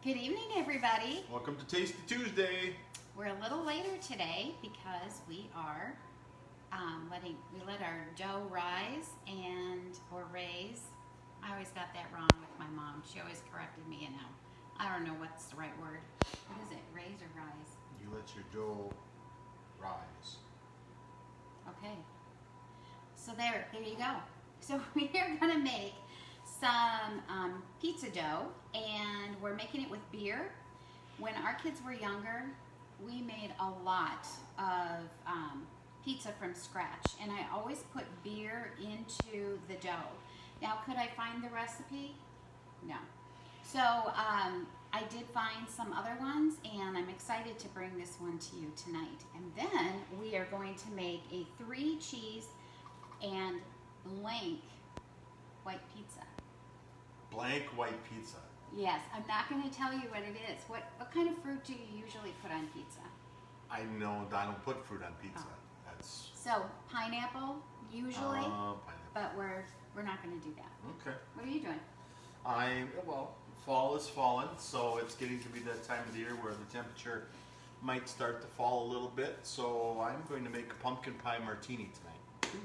Good evening, everybody. Welcome to Tasty Tuesday. We're a little later today because we are we let our dough rise or raise. I always got that wrong with my mom. She always corrected me, and now I don't know what's the right word. What is it? Raise or rise? You let your dough rise. Okay. So there you go. So we are gonna make some pizza dough, and we're making it with beer. When our kids were younger, we made a lot of pizza from scratch, and I always put beer into the dough. Now, could I find the recipe? No. So I did find some other ones, and I'm excited to bring this one to you tonight. And then we are going to make a 3 cheese and blank white pizza. Blank white pizza. Yes, I'm not going to tell you what it is. What kind of fruit do you usually put on pizza? I know I don't put fruit on pizza. Oh. That's So pineapple usually, pineapple. but we're not going to do that. Okay. What are you doing? Fall is falling, so it's getting to be that time of the year where the temperature might start to fall a little bit. So I'm going to make a pumpkin pie martini tonight.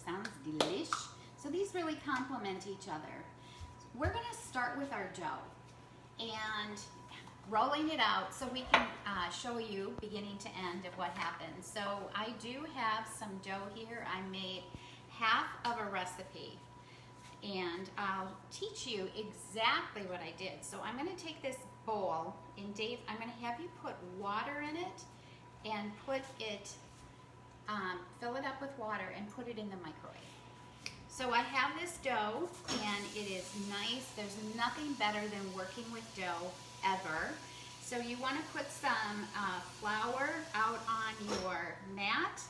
Sounds delish. So these really complement each other. We're going to start with our dough and rolling it out so we can show you beginning to end of what happens. So I do have some dough here. I made half of a recipe, and I'll teach you exactly what I did. So I'm going to take this bowl, and Dave, I'm going to have you put water in it and put it, fill it up with water and put it in the microwave. So I have this dough, and it is nice. There's nothing better than working with dough ever. So you want to put some flour out on your mat,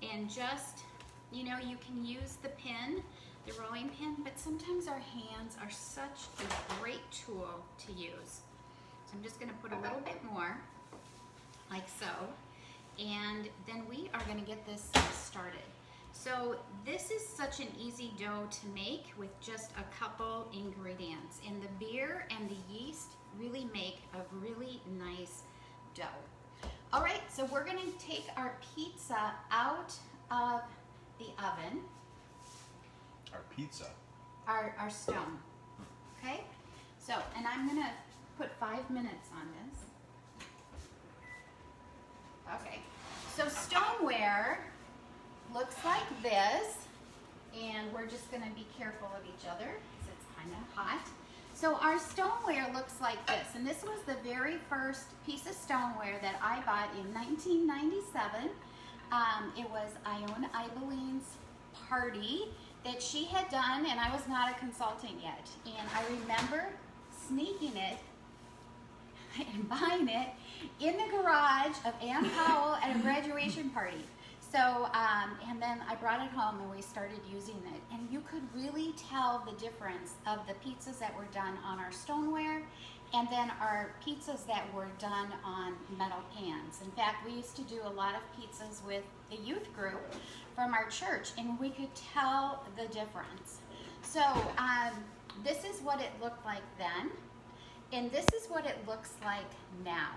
and just, you can use the pin, the rolling pin, but sometimes our hands are such a great tool to use. So I'm just going to put a little bit more, like so, and then we are going to get this started. So this is such an easy dough to make with just a couple ingredients, and the beer and the yeast really make a really nice dough. All right, so we're going to take our pizza out of the oven. Our pizza. Our stone. Okay? So, and I'm going to put 5 minutes on this. Okay. So stoneware looks like this, and we're just going to be careful of each other because it's kind of hot. So our stoneware looks like this, and this was the very first piece of stoneware that I bought in 1997. It was Ione Ibeline's party that she had done, and I was not a consultant yet. And I remember sneaking it and buying it in the garage of Ann Powell at a graduation party. So, and then I brought it home and we started using it. And you could really tell the difference of the pizzas that were done on our stoneware and then our pizzas that were done on metal pans. In fact, we used to do a lot of pizzas with the youth group from our church, and we could tell the difference. So, this is what it looked like then, and this is what it looks like now.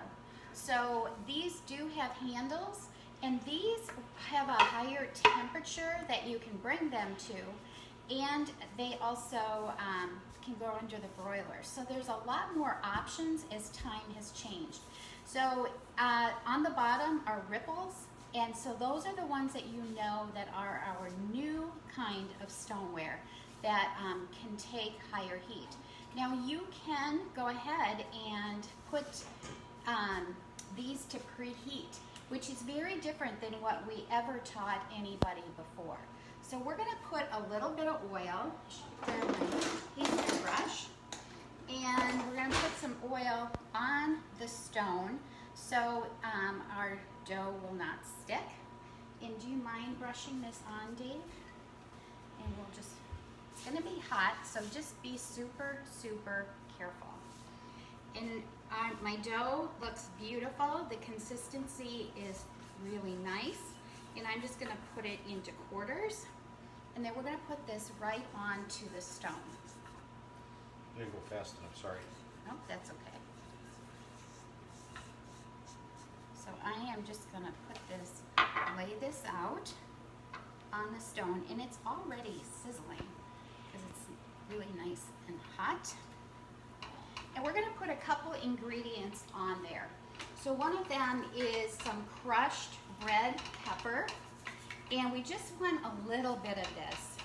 So, these do have handles, and these have a higher temperature that you can bring them to, and they also can go under the broiler. So there's a lot more options as time has changed. So on the bottom are ripples, and so those are the ones that you know that are our new kind of stoneware that can take higher heat. Now you can go ahead and put these to preheat, which is very different than what we ever taught anybody before. So we're going to put a little bit of oil, pastry brush, and we're going to put some oil on the stone so our dough will not stick. And do you mind brushing this on, Dave? And we'll just, it's going to be hot, so just be super, super careful. And my dough looks beautiful. The consistency is really nice. And I'm just going to put it into quarters. And then we're going to put this right onto the stone. You didn't go fast enough, sorry. Nope, that's okay. So I am just gonna lay this out on the stone, and it's already sizzling because it's really nice and hot. And we're gonna put a couple ingredients on there. So one of them is some crushed red pepper, and we just want a little bit of this.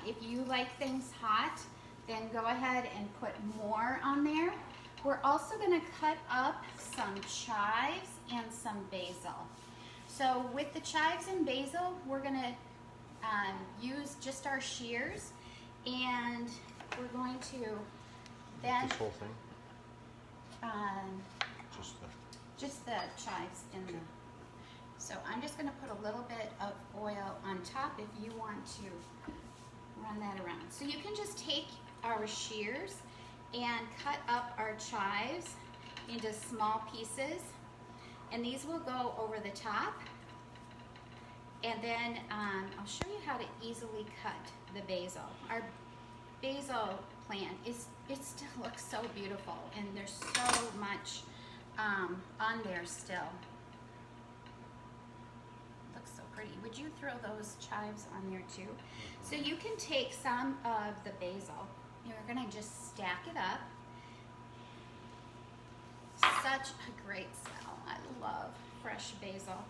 If you like things hot, then go ahead and put more on there. We're also gonna cut up some chives and some basil. So with the chives and basil, we're gonna use just our shears, and we're going to then This whole thing? just the chives and the. So I'm just going to put a little bit of oil on top if you want to run that around. So you can just take our shears and cut up our chives into small pieces, and these will go over the top. And then I'll show you how to easily cut the basil. Our basil plant it still looks so beautiful, and there's so much on there still. Looks so pretty. Would you throw those chives on there too? So you can take some of the basil. You're gonna just stack it up. Such a great smell. I love fresh basil.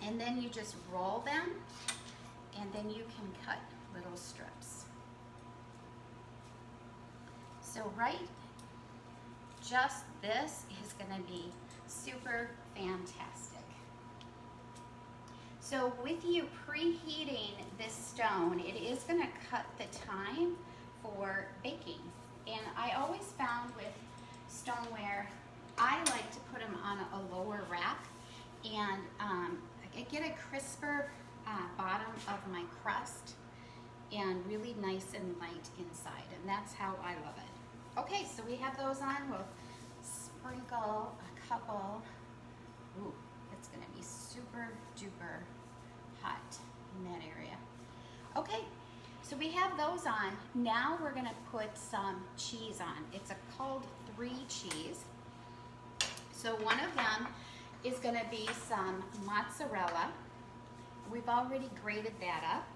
And then you just roll them, and then you can cut little strips. So just this is gonna be super fantastic. So with you preheating this stone, it is gonna cut the time for baking. And I always found with stoneware, I like to put them on a lower rack, and I get a crisper bottom of my crust and really nice and light inside, and that's how I love it. Okay, so we have those on. We'll sprinkle a couple. Ooh, it's gonna be super duper hot in that area. Okay, so we have those on. Now we're gonna put some cheese on. It's called 3 cheese. So one of them is gonna be some mozzarella. We've already grated that up.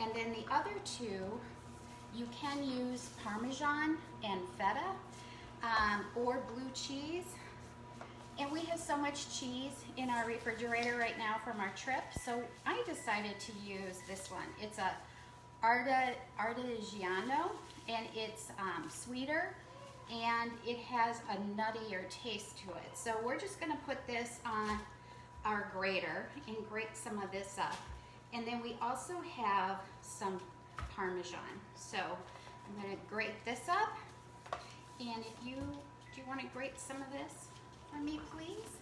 And then the other 2, you can use Parmesan and feta or blue cheese. And we have so much cheese in our refrigerator right now from our trip, so I decided to use this one. It's a Artigiano, and it's sweeter, and it has a nuttier taste to it. So we're just gonna put this on our grater and grate some of this up. And then we also have some Parmesan. So I'm gonna grate this up. And do you wanna grate some of this for me, please?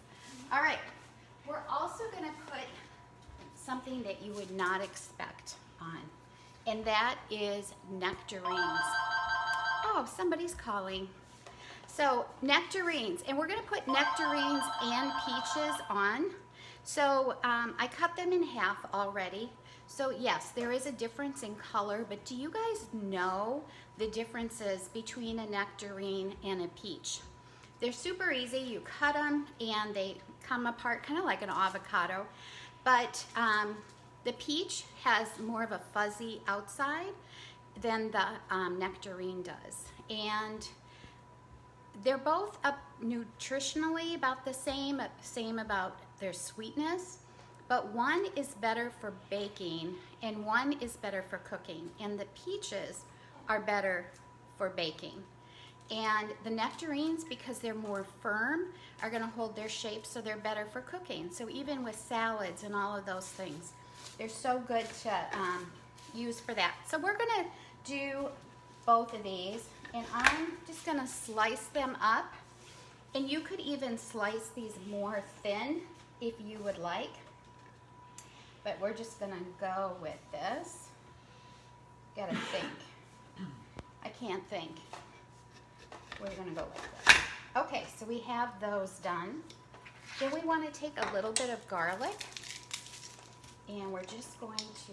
All right, we're also gonna put something that you would not expect on, and that is nectarines. Oh, somebody's calling. So nectarines, and we're gonna put nectarines and peaches on. So I cut them in half already. So yes, there is a difference in color, but do you guys know the differences between a nectarine and a peach? They're super easy. You cut them and they come apart kind of like an avocado, but the peach has more of a fuzzy outside than the nectarine does. And they're both nutritionally about the same about their sweetness, but one is better for baking and one is better for cooking. And the peaches are better for baking. And the nectarines, because they're more firm, are gonna hold their shape, so they're better for cooking. So even with salads and all of those things, they're so good to use for that. So we're gonna do both of these, and I'm just gonna slice them up. And you could even slice these more thin if you would like. But we're just gonna go with this. Gotta think. I can't think. We're gonna go with this. Okay, so we have those done. Then we wanna take a little bit of garlic, and we're just going to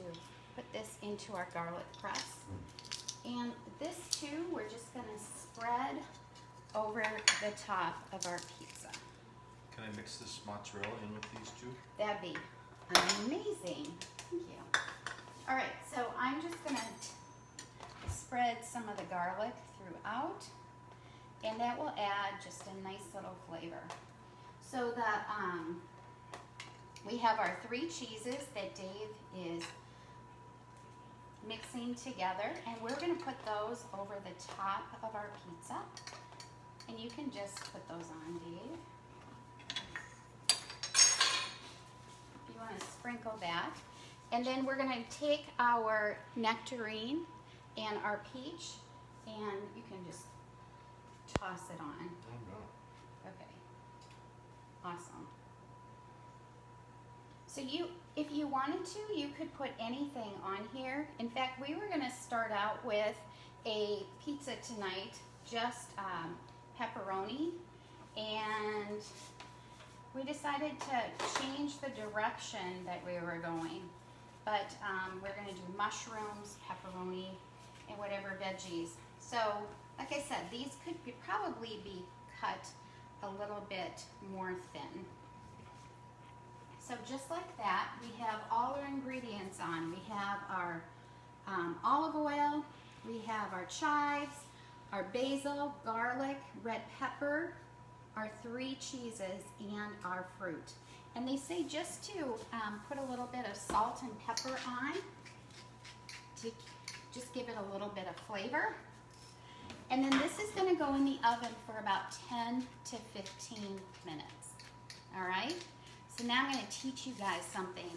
put this into our garlic press. And this too, we're just gonna spread over the top of our pizza. Can I mix this mozzarella in with these two? That'd be amazing. Thank you. All right, so I'm just gonna spread some of the garlic throughout, and that will add just a nice little flavor. So we have our 3 cheeses that Dave is mixing together, and we're gonna put those over the top of our pizza. And you can just put those on, Dave. You wanna sprinkle that. And then we're gonna take our nectarine and our peach, and you can just toss it on. Oh no. Okay. Awesome. So if you wanted to, you could put anything on here. In fact, we were gonna start out with a pizza tonight, just pepperoni, and we decided to change the direction that we were going. But we're gonna do mushrooms, pepperoni, and whatever veggies. So, like I said, these could probably be cut a little bit more thin. So just like that, we have all our ingredients on. We have our olive oil, we have our chives, our basil, garlic, red pepper, our 3 cheeses, and our fruit. And they say just to put a little bit of salt and pepper on to just give it a little bit of flavor. And then this is gonna go in the oven for about 10 to 15 minutes, all right? So now I'm gonna teach you guys something,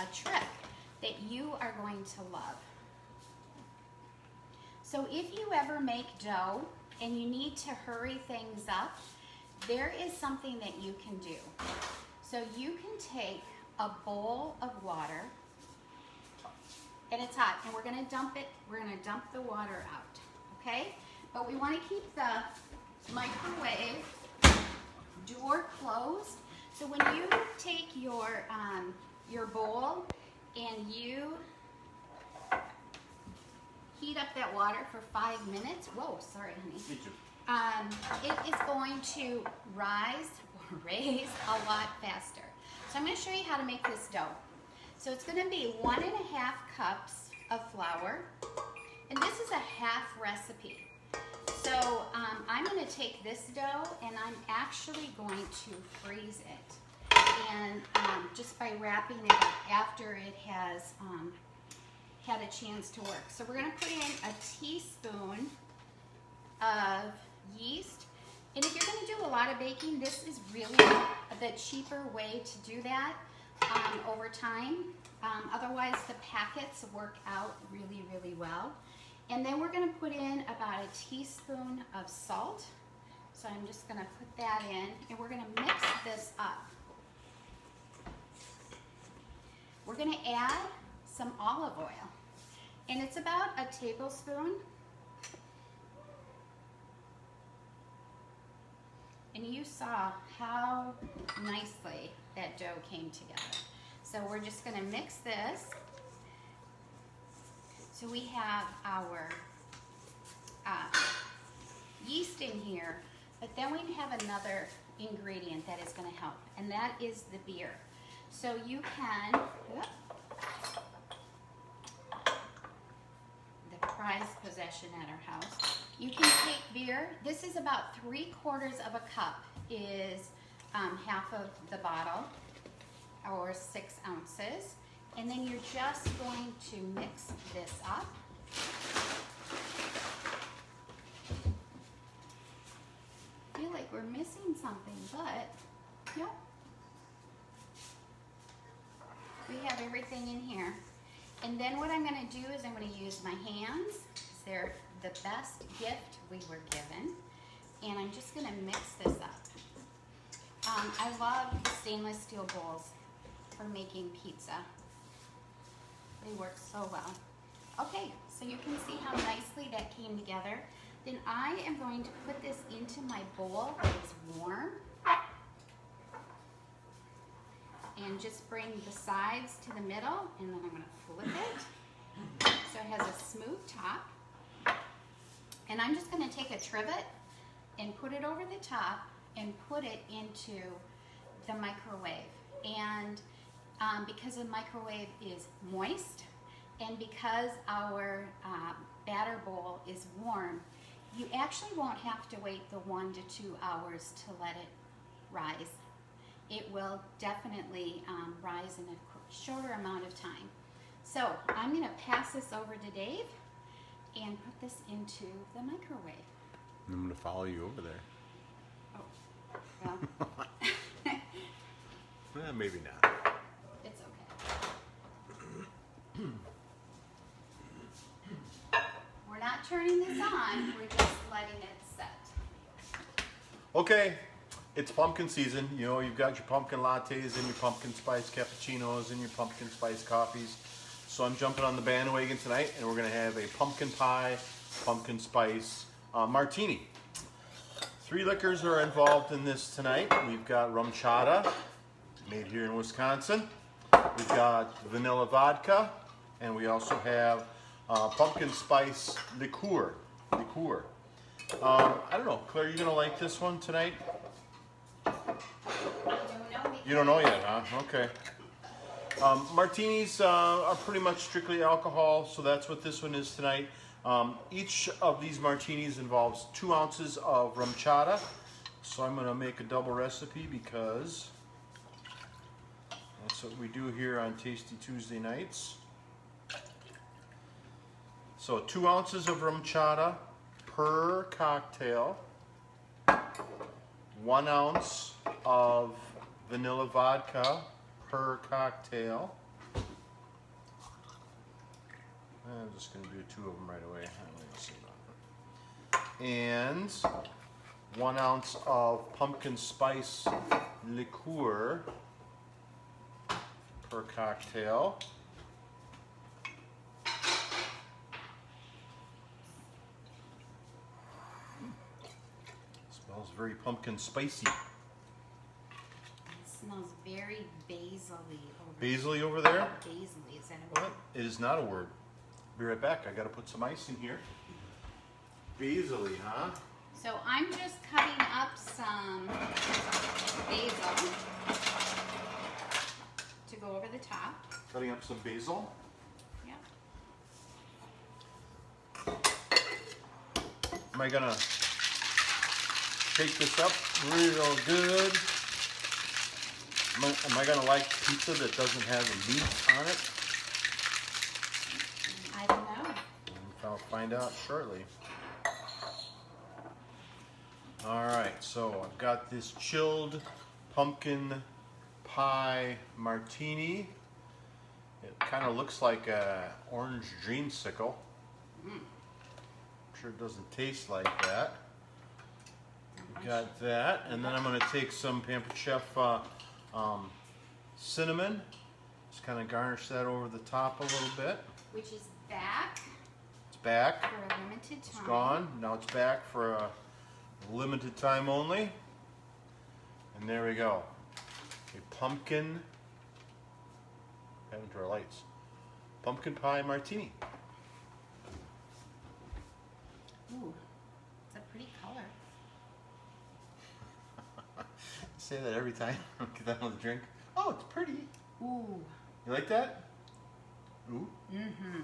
a trick that you are going to love. So if you ever make dough and you need to hurry things up, there is something that you can do. So you can take a bowl of water, and it's hot, and we're gonna dump the water out, okay? But we wanna keep the microwave door closed. So when you take your bowl and you heat up that water for 5 minutes, whoa, sorry honey. Me too. It is going to raise a lot faster. So I'm going to show you how to make this dough. So it's going to be 1.5 cups of flour, and this is a half recipe. So I'm going to take this dough and I'm actually going to freeze it, and just by wrapping it after it has had a chance to work. So we're going to put in a teaspoon of yeast. And if you're going to do a lot of baking, this is really the cheaper way to do that over time. Otherwise, the packets work out really, really well. And then we're going to put in about a teaspoon of salt. So I'm just going to put that in, and we're going to mix this up. We're going to add some olive oil, and it's about a tablespoon. And you saw how nicely that dough came together. So we're just gonna mix this. So we have our yeast in here, but then we have another ingredient that is gonna help, and that is the beer. So you can, the prized possession at our house. You can take beer. This is about 3/4 of a cup is half of the bottle, or 6 ounces. And then you're just going to mix this up. I feel like we're missing something, but yep. We have everything in here. And then what I'm gonna do is I'm gonna use my hands. They're the best gift we were given. And I'm just gonna mix this up. I love stainless steel bowls for making pizza. They work so well. Okay, so you can see how nicely that came together. Then I am going to put this into my bowl that is warm. And just bring the sides to the middle, and then I'm gonna flip it. So it has a smooth top. And I'm just gonna take a trivet and put it over the top and put it into the microwave. And because the microwave is moist, and because our batter bowl is warm, you actually won't have to wait the 1 to 2 hours to let it rise. It will definitely rise in a shorter amount of time. So I'm going to pass this over to Dave and put this into the microwave. I'm going to follow you over there. Oh, well, Maybe not. it's okay. We're not turning this on, we're just letting it set. Okay, it's pumpkin season. You know, you've got your pumpkin lattes and your pumpkin spice cappuccinos and your pumpkin spice coffees. So I'm jumping on the bandwagon tonight, and we're going to have a pumpkin pie, pumpkin spice martini. 3 liquors are involved in this tonight. We've got rum chata, made here in Wisconsin. We've got vanilla vodka, and we also have pumpkin spice liqueur. I don't know, Claire, you going to like this one tonight? I don't know. You don't know yet, huh? Okay. Martinis are pretty much strictly alcohol, so that's what this one is tonight. Each of these martinis involves 2 ounces of rum chata. So I'm going to make a double recipe because that's what we do here on Tasty Tuesday nights. So 2 ounces of rum chata per cocktail, 1 ounce of vanilla vodka per cocktail. I'm just going to do 2 of them right away. And 1 ounce of pumpkin spice liqueur per cocktail. Smells very pumpkin spicy. It smells very basil-y over Basil-y over there? Basil-y, is that a What? word? It is not a word. Be right back. I got to put some ice in here. Basil-y, huh? So I'm just cutting up some basil to go over the top. Cutting up some basil. Yep. Am I gonna shake this up real good? Am I gonna like pizza that doesn't have the meat on it? I don't know. I'll find out shortly. Alright, so I've got this chilled pumpkin pie martini. It kind of looks like a orange dreamsicle. I'm sure it doesn't taste like that. Got that, and then I'm going to take some Pampered Chef cinnamon. Just kind of garnish that over the top a little bit. Which is back It's back. for a limited time. It's gone. Now it's back for a limited time only. And there we go. A pumpkin, having to our lights, pumpkin pie martini. Ooh, it's a pretty color. Say that every time. Get that on the drink. Oh, it's pretty. Ooh. You like that? Ooh. Mm-hmm.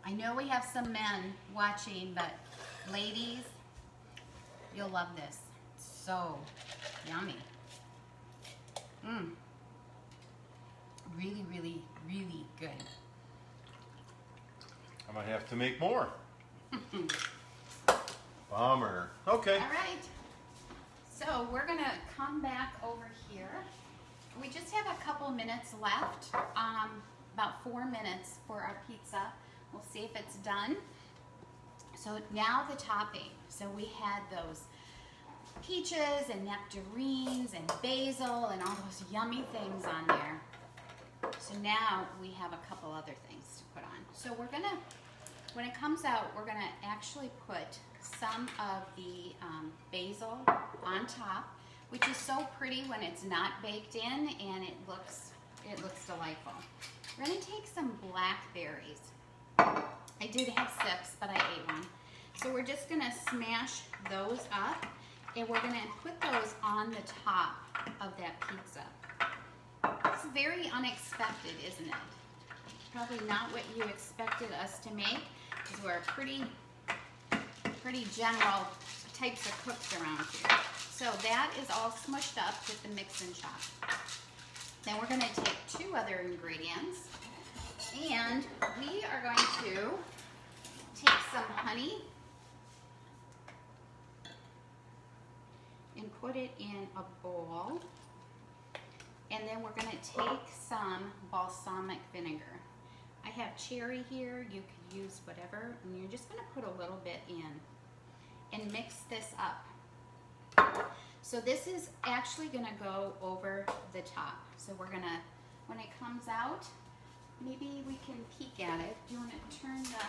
I know we have some men watching, but ladies, you'll love this. It's so yummy. Really, really, really good. I might have to make more. Bummer. Okay. All right. So we're gonna come back over here. We just have a couple minutes left. About 4 minutes for our pizza. We'll see if it's done. So now the topping. So we had those peaches and nectarines and basil and all those yummy things on there. So now we have a couple other things to put on. So we're gonna, when it comes out, we're gonna actually put some of the basil on top, which is so pretty when it's not baked in, and it looks delightful. We're gonna take some blackberries. I did have 6, but I ate one. So we're just gonna smash those up. And we're gonna put those on the top of that pizza. It's very unexpected, isn't it? Probably not what you expected us to make, because we're pretty general types of cooks around here. So that is all smushed up with the mix and chop. Then we're gonna take 2 other ingredients, and we are going to take some honey and put it in a bowl. And then we're gonna take some balsamic vinegar. I have cherry here, you could use whatever, and you're just gonna put a little bit in and mix this up. So this is actually gonna go over the top. So we're gonna, when it comes out, maybe we can peek at it. Do you wanna turn the,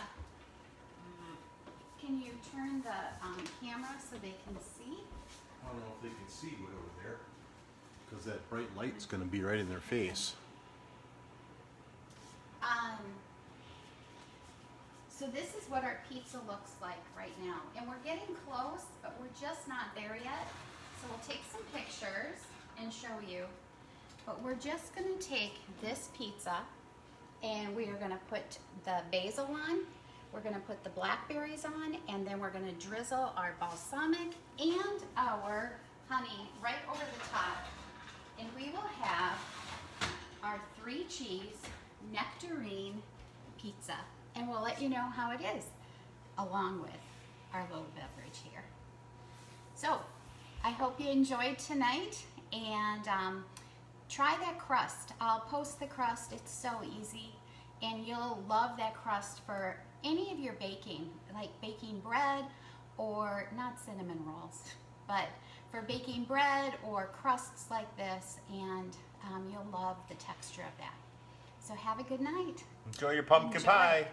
can you turn the camera so they can see? I don't know if they can see way over there, because that bright light's going to be right in their face. So this is what our pizza looks like right now. And we're getting close, but we're just not there yet. So we'll take some pictures and show you. But we're just gonna take this pizza and we are gonna put the basil on, we're gonna put the blackberries on, and then we're gonna drizzle our balsamic and our honey right over the top. And we will have our 3-cheese Nectarine pizza. And we'll let you know how it is, along with our little beverage here. So, I hope you enjoyed tonight, and try that crust. I'll post the crust, it's so easy, and you'll love that crust for any of your baking, like baking bread, or not cinnamon rolls, but for baking bread or crusts like this, and you'll love the texture of that. So have a good night. Enjoy your pumpkin pie.